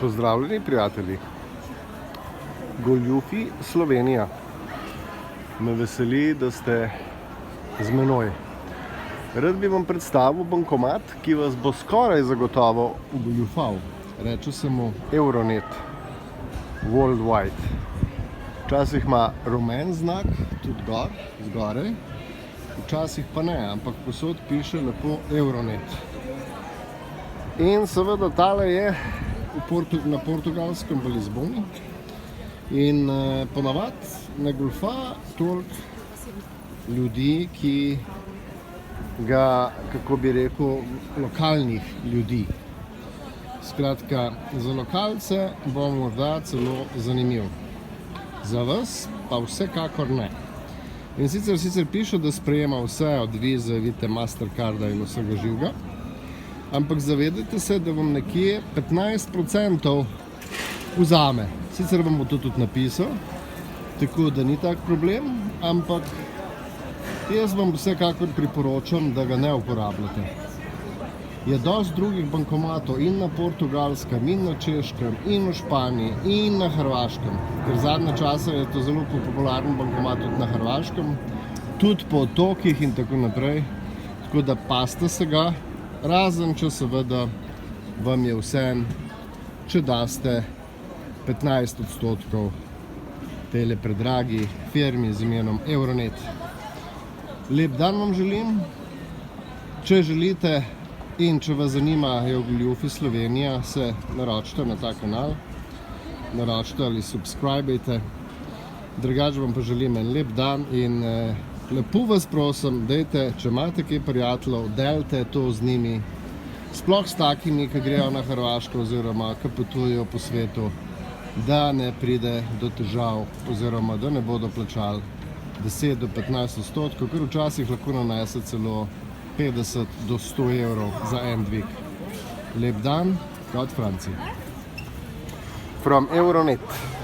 Pozdravljeni prijatelji, Goljufi Slovenija. Me veseli, da ste z menoj. Rad bi vam predstavil bankomat, ki vas bo skoraj zagotovo ugoljufal. Reče se mu Euronet Worldwide. Včasih ima rumen znak, tudi gor, zgoraj, včasih pa ne, ampak posod piše lepo Euronet. In seveda tale je na portugalskem v Lizboni in ponavadi ne goljufa toliko ljudi, ki ga, kako bi rekel, lokalnih ljudi. Skratka, za lokalce bo morda celo zanimiv. Za vas pa vsekakor ne. In sicer piše, da sprejema vse od Vize, Vite, Mastercarda in vsega živega. Ampak zavedajte se, da vam nekje 15% vzame. Sicer vam bo to tudi napisal, tako da ni tak problem, ampak jaz vam vsekakor priporočam, da ga ne uporabljate. Je dosti drugih bankomatov in na Portugalskem, in na Češkem, in v Španiji, in na Hrvaškem. Ker zadnje čase je to zelo popularen bankomat tudi na Hrvaškem, tudi po otokih in tako naprej. Tako da pazite se ga. Razen, če seveda vam je vseeno, če daste 15% tele predragi firmi z imenom Euronet. Lep dan vam želim. Če želite in če vas zanimajo Goljufi Slovenija, se naročite na ta kanal, naročite ali subscribejte. Drugače vam pa želim en lep dan in lepo vas prosim, dajte, če imate kaj prijateljev, delite to z njimi, sploh s takimi, ki grejo na Hrvaško oziroma ki potujejo po svetu, da ne pride do težav oziroma da ne bodo plačali 10 do 15%, ker včasih lahko nanese celo 50 do 100 evrov za en dvig. Lep dan, od Francije. From Euronet.